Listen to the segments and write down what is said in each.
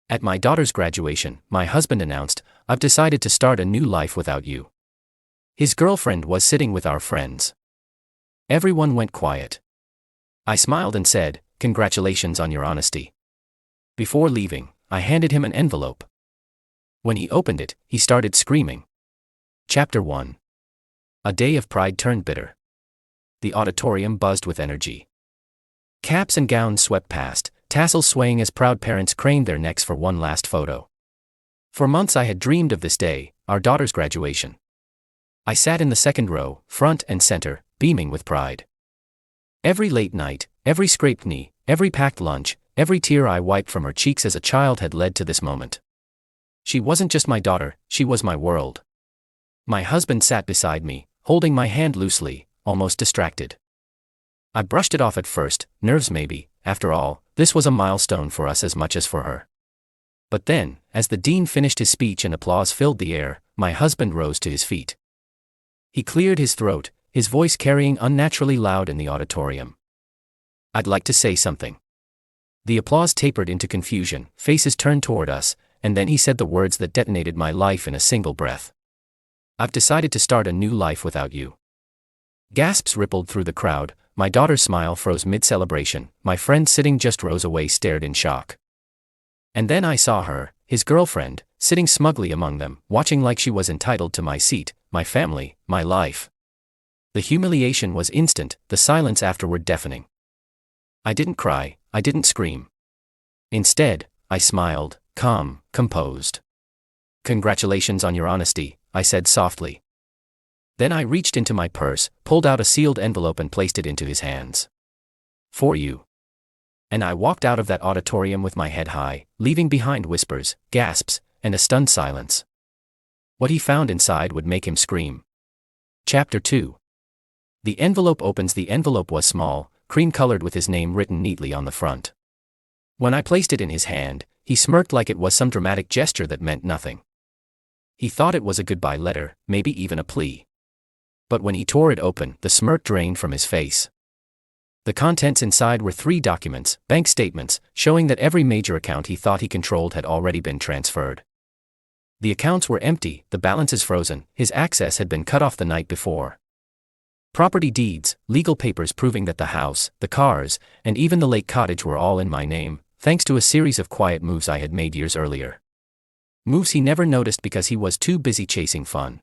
At my daughter's graduation, my husband announced, "I've decided to start a new life without you." His girlfriend was sitting with our friends. Everyone went quiet. I smiled and said, "Congratulations on your honesty." Before leaving, I handed him an envelope. When he opened it, he started screaming. Chapter 1. A day of pride turned bitter. The auditorium buzzed with energy. Caps and gowns swept past, tassels swaying as proud parents craned their necks for one last photo. For months I had dreamed of this day, our daughter's graduation. I sat in the second row, front and center, beaming with pride. Every late night, every scraped knee, every packed lunch, every tear I wiped from her cheeks as a child had led to this moment. She wasn't just my daughter, she was my world. My husband sat beside me, holding my hand loosely, almost distracted. I brushed it off at first, nerves maybe, after all, this was a milestone for us as much as for her. But then, as the dean finished his speech and applause filled the air, my husband rose to his feet. He cleared his throat, his voice carrying unnaturally loud in the auditorium. "I'd like to say something." The applause tapered into confusion, faces turned toward us, and then he said the words that detonated my life in a single breath. "I've decided to start a new life without you." Gasps rippled through the crowd, my daughter's smile froze mid-celebration, my friend sitting just rows away stared in shock. And then I saw her, his girlfriend, sitting smugly among them, watching like she was entitled to my seat, my family, my life. The humiliation was instant, the silence afterward deafening. I didn't cry, I didn't scream. Instead, I smiled, calm, composed. "Congratulations on your honesty," I said softly. Then I reached into my purse, pulled out a sealed envelope and placed it into his hands. "For you." And I walked out of that auditorium with my head high, leaving behind whispers, gasps, and a stunned silence. What he found inside would make him scream. Chapter 2. The envelope opens. The envelope was small, cream-colored with his name written neatly on the front. When I placed it in his hand, he smirked like it was some dramatic gesture that meant nothing. He thought it was a goodbye letter, maybe even a plea. But when he tore it open, the smirk drained from his face. The contents inside were 3 documents, bank statements, showing that every major account he thought he controlled had already been transferred. The accounts were empty, the balances frozen, his access had been cut off the night before. Property deeds, legal papers proving that the house, the cars, and even the lake cottage were all in my name, thanks to a series of quiet moves I had made years earlier. Moves he never noticed because he was too busy chasing fun.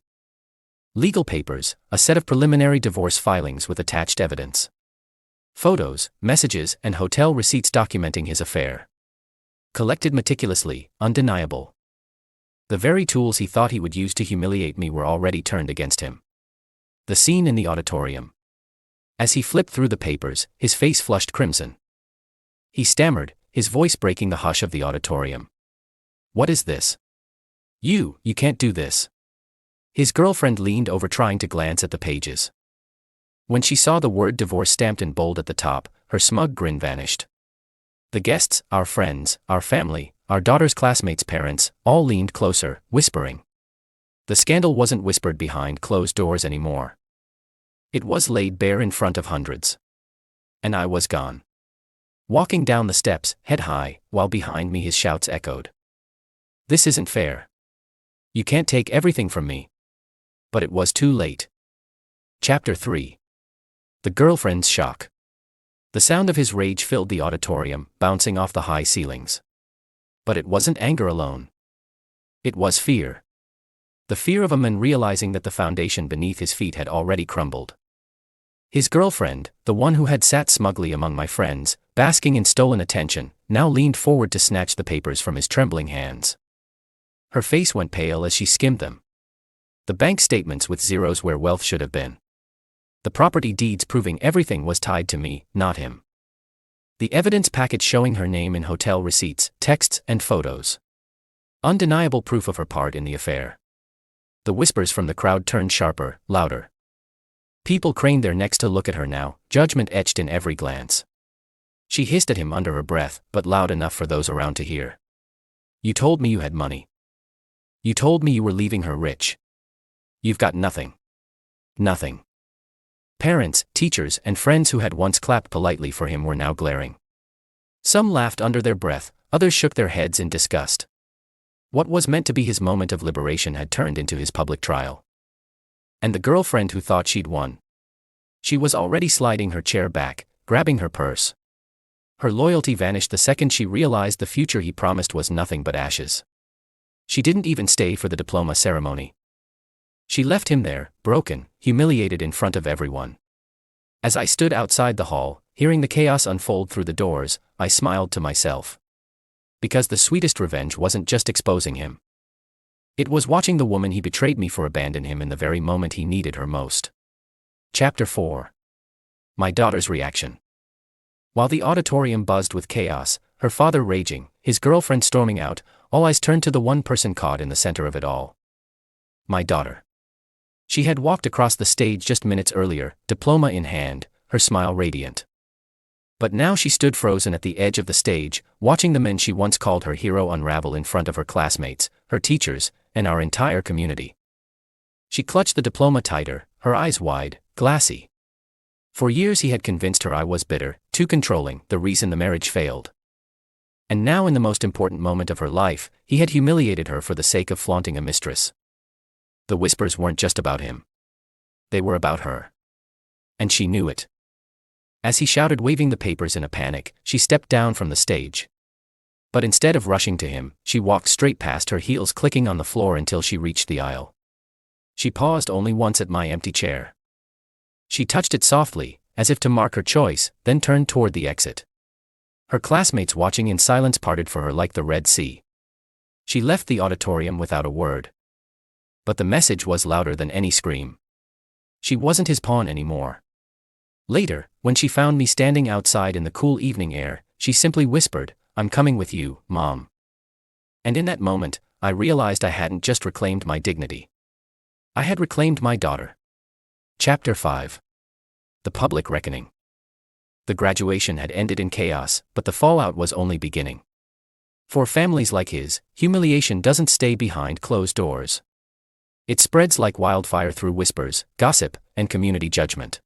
Legal papers, a set of preliminary divorce filings with attached evidence. Photos, messages, and hotel receipts documenting his affair. Collected meticulously, undeniable. The very tools he thought he would use to humiliate me were already turned against him. The scene in the auditorium. As he flipped through the papers, his face flushed crimson. He stammered, his voice breaking the hush of the auditorium. "What is this? You can't do this." His girlfriend leaned over trying to glance at the pages. When she saw the word divorce stamped in bold at the top, her smug grin vanished. The guests, our friends, our family, our daughter's classmates' parents, all leaned closer, whispering. The scandal wasn't whispered behind closed doors anymore. It was laid bare in front of hundreds. And I was gone. Walking down the steps, head high, while behind me his shouts echoed. "This isn't fair. You can't take everything from me." But it was too late. Chapter 3. The girlfriend's shock. The sound of his rage filled the auditorium, bouncing off the high ceilings. But it wasn't anger alone. It was fear. The fear of a man realizing that the foundation beneath his feet had already crumbled. His girlfriend, the one who had sat smugly among my friends, basking in stolen attention, now leaned forward to snatch the papers from his trembling hands. Her face went pale as she skimmed them. The bank statements with zeros where wealth should have been. The property deeds proving everything was tied to me, not him. The evidence package showing her name in hotel receipts, texts, and photos. Undeniable proof of her part in the affair. The whispers from the crowd turned sharper, louder. People craned their necks to look at her now, judgment etched in every glance. She hissed at him under her breath, but loud enough for those around to hear. "You told me you had money. You told me you were leaving her rich. You've got nothing. Nothing." Parents, teachers, and friends who had once clapped politely for him were now glaring. Some laughed under their breath, Others shook their heads in disgust. What was meant to be his moment of liberation had turned into his public trial. And the girlfriend who thought she'd won. She was already sliding her chair back, grabbing her purse. Her loyalty vanished the second she realized the future he promised was nothing but ashes. She didn't even stay for the diploma ceremony. She left him there, broken, humiliated in front of everyone. As I stood outside the hall, hearing the chaos unfold through the doors, I smiled to myself. Because the sweetest revenge wasn't just exposing him. It was watching the woman he betrayed me for abandon him in the very moment he needed her most. Chapter 4. My daughter's reaction. While the auditorium buzzed with chaos, her father raging, his girlfriend storming out, all eyes turned to the one person caught in the center of it all. My daughter. She had walked across the stage just minutes earlier, diploma in hand, her smile radiant. But now she stood frozen at the edge of the stage, watching the men she once called her hero unravel in front of her classmates, her teachers, and our entire community. She clutched the diploma tighter, her eyes wide, glassy. For years he had convinced her I was bitter, too controlling, the reason the marriage failed. And now in the most important moment of her life, he had humiliated her for the sake of flaunting a mistress. The whispers weren't just about him. They were about her. And she knew it. As he shouted, waving the papers in a panic, she stepped down from the stage. But instead of rushing to him, she walked straight past, her heels clicking on the floor until she reached the aisle. She paused only once at my empty chair. She touched it softly, as if to mark her choice, then turned toward the exit. Her classmates watching in silence parted for her like the Red Sea. She left the auditorium without a word. But the message was louder than any scream. She wasn't his pawn anymore. Later, when she found me standing outside in the cool evening air, she simply whispered, "I'm coming with you, Mom." And in that moment, I realized I hadn't just reclaimed my dignity. I had reclaimed my daughter. Chapter 5. The Public Reckoning. The graduation had ended in chaos, but the fallout was only beginning. For families like his, humiliation doesn't stay behind closed doors. It spreads like wildfire through whispers, gossip, and community judgment.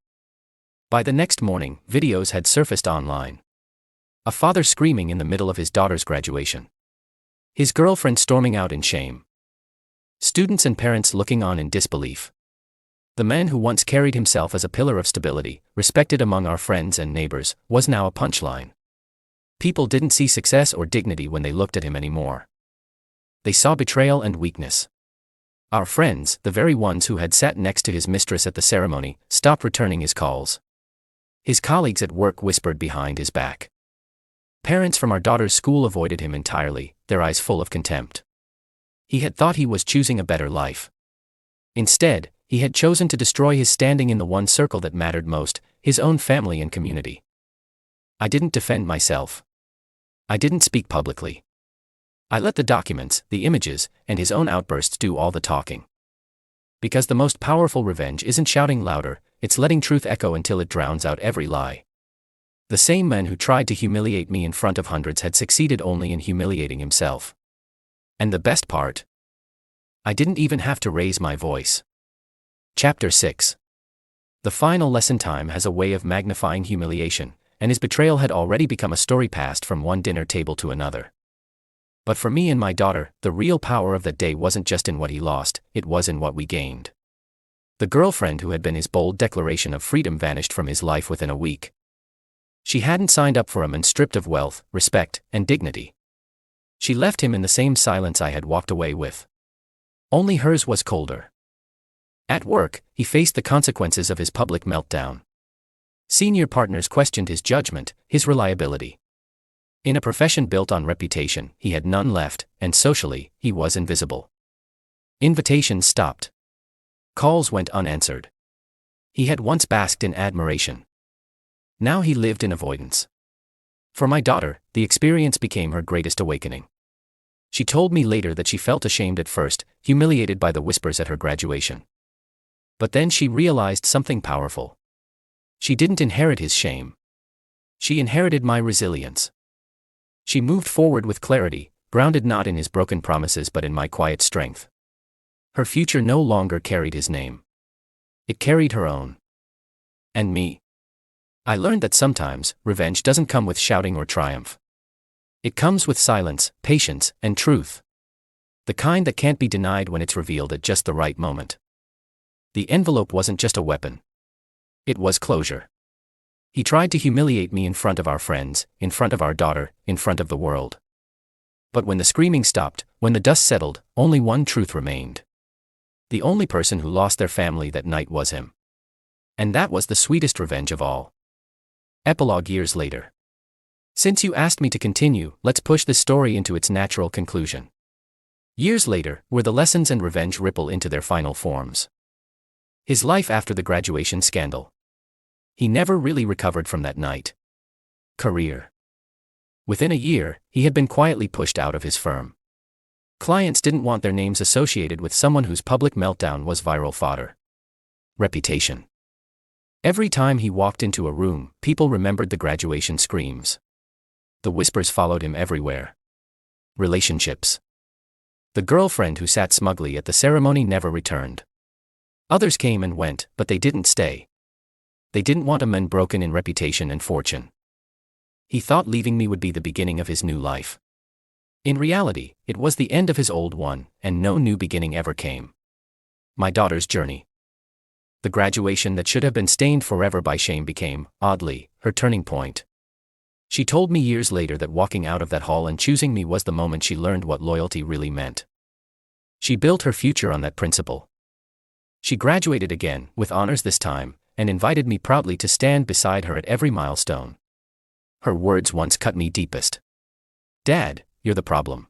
By the next morning, videos had surfaced online. A father screaming in the middle of his daughter's graduation. His girlfriend storming out in shame. Students and parents looking on in disbelief. The man who once carried himself as a pillar of stability, respected among our friends and neighbors, was now a punchline. People didn't see success or dignity when they looked at him anymore. They saw betrayal and weakness. Our friends, the very ones who had sat next to his mistress at the ceremony, stopped returning his calls. His colleagues at work whispered behind his back. Parents from our daughter's school avoided him entirely, their eyes full of contempt. He had thought he was choosing a better life. Instead, he had chosen to destroy his standing in the one circle that mattered most, his own family and community. I didn't defend myself. I didn't speak publicly. I let the documents, the images, and his own outbursts do all the talking. Because the most powerful revenge isn't shouting louder, it's letting truth echo until it drowns out every lie. The same man who tried to humiliate me in front of hundreds had succeeded only in humiliating himself. And the best part? I didn't even have to raise my voice. Chapter 6. The final lesson: time has a way of magnifying humiliation, and his betrayal had already become a story passed from one dinner table to another. But for me and my daughter, the real power of that day wasn't just in what he lost, it was in what we gained. The girlfriend who had been his bold declaration of freedom vanished from his life within a week. She hadn't signed up for him and stripped of wealth, respect, and dignity. She left him in the same silence I had walked away with. Only hers was colder. At work, he faced the consequences of his public meltdown. Senior partners questioned his judgment, his reliability. In a profession built on reputation, he had none left, and socially, he was invisible. Invitations stopped. Calls went unanswered. He had once basked in admiration. Now he lived in avoidance. For my daughter, the experience became her greatest awakening. She told me later that she felt ashamed at first, humiliated by the whispers at her graduation. But then she realized something powerful. She didn't inherit his shame. She inherited my resilience. She moved forward with clarity, grounded not in his broken promises but in my quiet strength. Her future no longer carried his name. It carried her own. And me. I learned that sometimes, revenge doesn't come with shouting or triumph. It comes with silence, patience, and truth. The kind that can't be denied when it's revealed at just the right moment. The envelope wasn't just a weapon. It was closure. He tried to humiliate me in front of our friends, in front of our daughter, in front of the world. But when the screaming stopped, when the dust settled, only one truth remained. The only person who lost their family that night was him. And that was the sweetest revenge of all. Epilogue years later. Since you asked me to continue, let's push this story into its natural conclusion. Years later, where the lessons and revenge ripple into their final forms. His life after the graduation scandal. He never really recovered from that night. Career. Within a year, he had been quietly pushed out of his firm. Clients didn't want their names associated with someone whose public meltdown was viral fodder. Reputation. Every time he walked into a room, people remembered the graduation screams. The whispers followed him everywhere. Relationships. The girlfriend who sat smugly at the ceremony never returned. Others came and went, but they didn't stay. They didn't want a man broken in reputation and fortune. He thought leaving me would be the beginning of his new life. In reality, it was the end of his old one, and no new beginning ever came. My daughter's journey. The graduation that should have been stained forever by shame became, oddly, her turning point. She told me years later that walking out of that hall and choosing me was the moment she learned what loyalty really meant. She built her future on that principle. She graduated again, with honors this time, and invited me proudly to stand beside her at every milestone. Her words once cut me deepest. "Dad, you're the problem."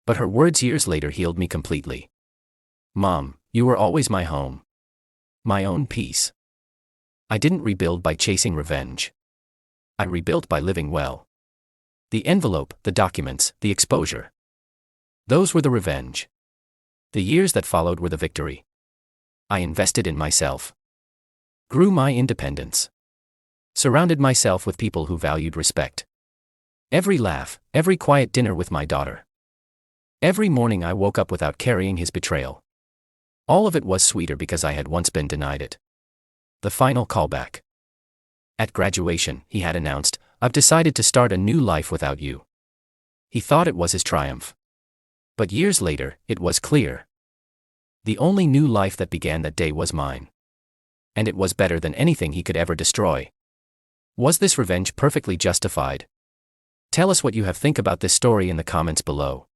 But her words years later healed me completely. "Mom, you were always my home. My own peace." I didn't rebuild by chasing revenge. I rebuilt by living well. The envelope, the documents, the exposure. Those were the revenge. The years that followed were the victory. I invested in myself. Grew my independence. Surrounded myself with people who valued respect. Every laugh, every quiet dinner with my daughter. Every morning I woke up without carrying his betrayal. All of it was sweeter because I had once been denied it. The final callback. At graduation, he had announced, "I've decided to start a new life without you." He thought it was his triumph. But years later, it was clear. The only new life that began that day was mine. And it was better than anything he could ever destroy. Was this revenge perfectly justified? Tell us what you have think about this story in the comments below.